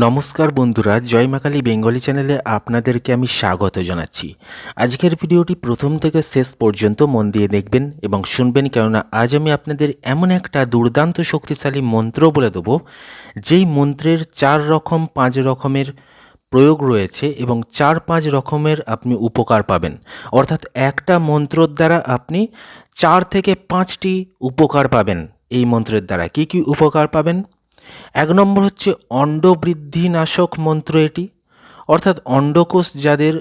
নমস্কার বন্ধুরা, জয় মা কালী বেঙ্গলি চ্যানেলে আপনাদেরকে আমি স্বাগত জানাচ্ছি। আজকের ভিডিওটি প্রথম থেকে শেষ পর্যন্ত মন দিয়ে দেখবেন এবং শুনবেন, কেননা আজ আমি আপনাদের এমন একটা দুর্দান্ত শক্তিশালী মন্ত্র বলে দেবো, যেই মন্ত্রের 5 রকমের প্রয়োগ রয়েছে এবং 5 রকমের আপনি উপকার পাবেন। অর্থাৎ একটা মন্ত্রর দ্বারা আপনি থেকে 5টি উপকার পাবেন। এই মন্ত্রের দ্বারা কি কি উপকার পাবেন? 1 নম্বর হচ্ছে অণ্ডবৃদ্ধি নাশক মন্ত্র এটি। অর্থাৎ অণ্ডকোষ যাদের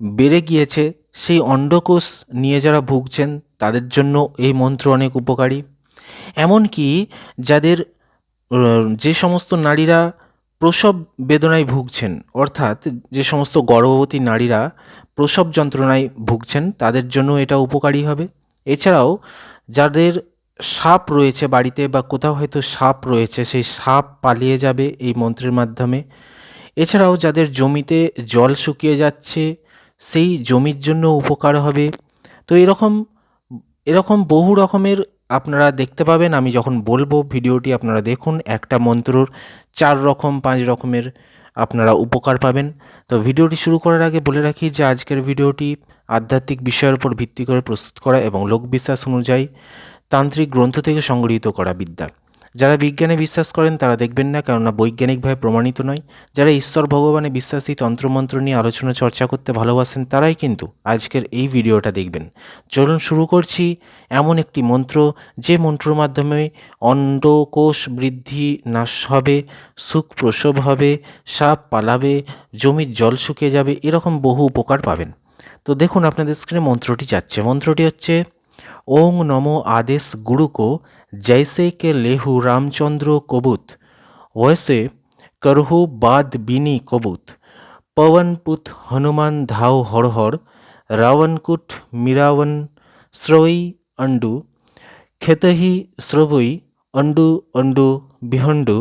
বেড়ে গিয়েছে, সেই অণ্ডকোষ নিয়ে যারা ভুগছেন তাদের জন্য এই মন্ত্র অনেক উপকারী। এমনকি যাদের যে সমস্ত নারীরা প্রসব বেদনায় ভুগছেন, অর্থাৎ যে সমস্ত গর্ভবতী নারীরা প্রসব যন্ত্রণায় ভুগছেন তাদের জন্য এটা উপকারী হবে। এছাড়াও যাদের সাপ রয়েছে বাড়িতে বা কোথাও হয়তো সাপ রয়েছে, সেই সাপ পালিয়ে যাবে এই মন্ত্রের মাধ্যমে। এছাড়াও যাদের জমিতে জল শুকিয়ে যাচ্ছে, সেই জমির জন্য উপকার হবে। তো এরকম এরকম বহু রকমের আপনারা দেখতে পাবেন। আমি যখন বলবো ভিডিওটি আপনারা দেখুন, একটা মন্ত্রর 5 রকমের আপনারা উপকার পাবেন। তো ভিডিওটি শুরু করার আগে বলে রাখি যে আজকের ভিডিওটি আধ্যাত্মিক বিষয়ের উপর ভিত্তি করে প্রস্তুত করা এবং লোকবিশ্বাস অনুযায়ী তান্ত্রিক গ্রন্থ থেকে সংগৃহীত করা বিদ্যা। যারা বিজ্ঞানে বিশ্বাস করেন তারা দেখবেন না, কেননা বৈজ্ঞানিকভাবে প্রমাণিত নয়। যারা ঈশ্বর ভগবানে বিশ্বাসী, তন্ত্রমন্ত্র নিয়ে আলোচনা চর্চা করতে ভালোবাসেন, তারাই কিন্তু আজকের এই ভিডিওটা দেখবেন। চলুন শুরু করছি। এমন একটি মন্ত্র, যে মন্ত্রের মাধ্যমে অন্ডকোষ বৃদ্ধি নাশ হবে, সুখ প্রসব হবে, সাপ পালাবে, জমির জল শুকিয়ে যাবে, এরকম বহু উপকার পাবেন। তো দেখুন আপনাদের স্ক্রিনে মন্ত্রটি যাচ্ছে। মন্ত্রটি হচ্ছে ओं नमो आदेश गुरु को, जैसे के लेहु रामचंद्र कबूत, वैसे करहु बाद बिनी कबूत, पवन पुत हनुमान धाव हर हर, रावण कुट मीरावन श्रवई अंडु, खेतहि श्रवई अंडु अंडु बिहंडु,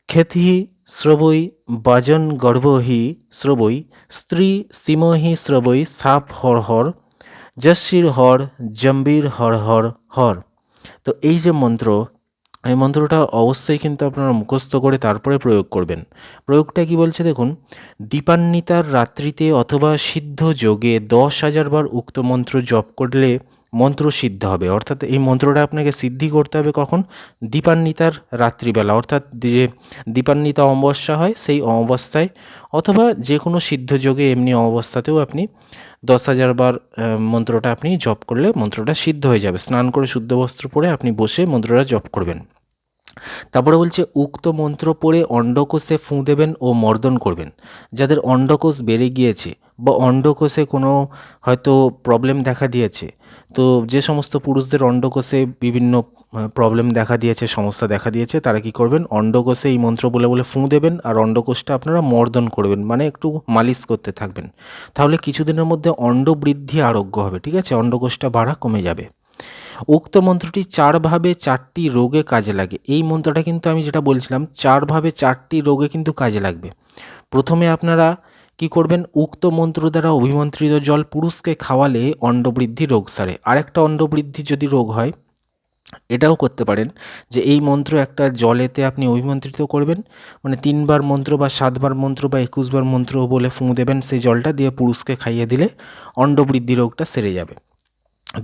खेतहि श्रवई बाजन गर्भहि श्रवई, स्त्री सिमहि श्रवई साप हर हर, যশির হর জম্বির হর হর হর। তো এই যে মন্ত্র, এই মন্ত্রটা অবশ্যই কিন্তু আপনারা মুখস্থ করে তারপরে প্রয়োগ করবেন। প্রয়োগটা কি বলছে দেখুন, দীপান্বিতার রাত্রিতে অথবা সিদ্ধ যোগে 10,000 বার উক্ত মন্ত্র জপ করলে মন্ত্র সিদ্ধ হবে। অর্থাৎ এই মন্ত্রটা আপনাকে সিদ্ধি করতে হবে কখন? দীপান্বিতার রাত্রিবেলা, অর্থাৎ যে দীপান্বিতা অমাবস্যা হয় সেই অমাবস্যায়, অথবা যে কোনো সিদ্ধ যোগে এমনি অমাবস্যাতেও আপনি 10,000 বার মন্ত্রটা আপনি জপ করলে মন্ত্রটা সিদ্ধ হয়ে যাবে। স্নান করে শুদ্ধ বস্ত্র পরে আপনি বসে মন্ত্রটা জপ করবেন। তারপরে বলছে উক্ত মন্ত্র পড়ে অন্ডকোষে ফুঁ দেবেন ও মর্দন করবেন। যাদের অন্ডকোষ বেড়ে গিয়েছে বা অন্ডকোষে কোনো হয়তো প্রবলেম দেখা দিয়েছে, তো যে সমস্ত পুরুষদের অন্ডকোষে বিভিন্ন প্রবলেম দেখা দিয়েছে, সমস্যা দেখা দিয়েছে, তারা কি করবেন, অন্ডকোষে এই মন্ত্র বলে বলে ফুঁ দেবেন আর অন্ডকোষটা আপনারা মর্দন করবেন, মানে একটু মালিশ করতে থাকবেন। তাহলে কিছুদিনের মধ্যে অন্ডবৃদ্ধি আরোগ্য হবে, ঠিক আছে, অন্ডকোষটা বাড়া কমে যাবে। উক্ত মন্ত্রটি 4টি রোগে কাজে লাগে। এই মন্ত্রটা কিন্তু আমি যেটা বলছিলাম 4টি রোগে কিন্তু কাজে লাগবে। প্রথমে আপনারা কি করবেন, উক্ত মন্ত্র দ্বারা অভিমন্ত্রিত জল পুরুষকে খাওয়ালে অন্ডবৃদ্ধি রোগ সারে। আরেকটা অন্ডবৃদ্ধি যদি রোগ হয়, এটাও করতে পারেন যে এই মন্ত্র একটা জলেতে আপনি অভিমন্ত্রিত করবেন, মানে 3 বার মন্ত্র বা 7 বার মন্ত্র বা 21 বার মন্ত্র বলে ফুঁ দেবেন সেই জলটা, দিয়ে পুরুষকে খাইয়ে দিলে অন্ডবৃদ্ধি রোগটা সেরে যাবে।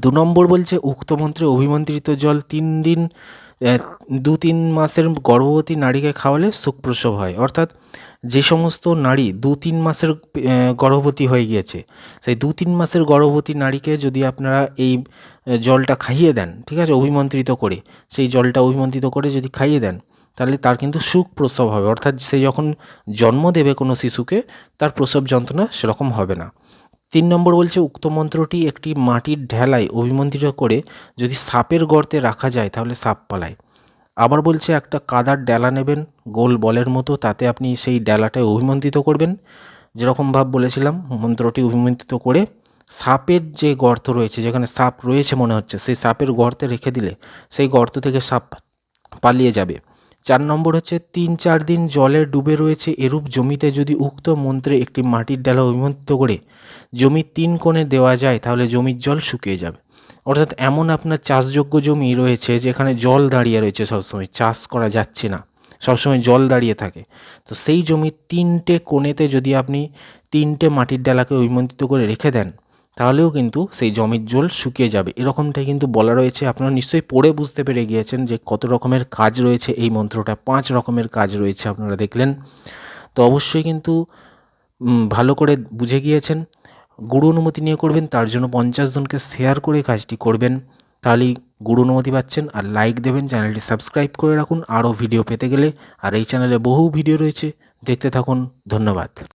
2 নম্বর বলছে উক্ত মন্ত্রে অভিমন্ত্রিত জল 2-3 মাসের গর্ভবতী নারীকে খাওয়ালে সুখপ্রসব হয়। অর্থাৎ যে সমস্ত নারী 2-3 মাসের গর্ভবতী হয়ে গিয়েছে, সেই 2-3 মাসের গর্ভবতী নারীকে যদি আপনারা এই জলটা খাইয়ে দেন, ঠিক আছে, অভিমন্ত্রিত করে, সেই জলটা অভিমন্ত্রিত করে যদি খাইয়ে দেন, তাহলে তার কিন্তু সুখপ্রসব হবে। অর্থাৎ সে যখন জন্ম দেবে কোনো শিশুকে, তার প্রসব যন্ত্রণা সেরকম হবে না। 3 নম্বর বলছে উক্ত মন্ত্রটি একটি মাটির ঢেলায় অভিমন্ত্রিত করে যদি সাপের গর্তে রাখা যায় তাহলে সাপ পালায়। আবার বলছে একটা কাদার ডেলা নেবেন গোল বলের মতো, তাতে আপনি সেই ডেলাটায় অভিমন্ত্রিত করবেন, যেরকম ভাব বলেছিলাম, মন্ত্রটি অভিমন্ত্রিত করে সাপের যে গর্ত রয়েছে, যেখানে সাপ রয়েছে মনে হচ্ছে, সেই সাপের গর্তে রেখে দিলে সেই গর্ত থেকে সাপ পালিয়ে যাবে। 4 নম্বর হচ্ছে 3-4 দিন জলে ডুবে রয়েছে এরূপ জমিতে যদি উক্ত মন্ত্রে একটি মাটির ডেলা অভিমন্ত্রিত করে জমির 3 কোণে দেওয়া যায় তাহলে জমির জল শুকিয়ে যাবে। অর্থাৎ এমন আপনার চাষযোগ্য জমি রয়েছে যেখানে জল দাঁড়িয়ে রয়েছে, সবসময় চাষ করা যাচ্ছে না, সবসময় জল দাঁড়িয়ে থাকে। তো সেই জমির 3টে কোণেতে যদি আপনি 3টে মাটির ডালাকে ঐমন্ত্রিত করে রেখে দেন, তাহলেও কিন্তু সেই জমির জল শুকিয়ে যাবে। এরকমটাই কিন্তু বলা রয়েছে। আপনারা নিশ্চয়ই পড়ে বুঝতে পেরে গিয়েছেন যে কত রকমের কাজ রয়েছে এই মন্ত্রটা। 5 রকমের কাজ রয়েছে, আপনারা দেখলেন। তো অবশ্যই কিন্তু ভালো করে বুঝে গিয়েছেন। গুরু অনুমতি নিয়ে করবেন, তার জন্য 50 জনকে শেয়ার করে কাজটি করবেন, তাহলেই গুরু অনুমতি পাচ্ছেন। আর লাইক দেবেন, চ্যানেলটি সাবস্ক্রাইব করে রাখুন আরও ভিডিও পেতে গেলে। আর এই চ্যানেলে বহু ভিডিও রয়েছে, দেখতে থাকুন। ধন্যবাদ।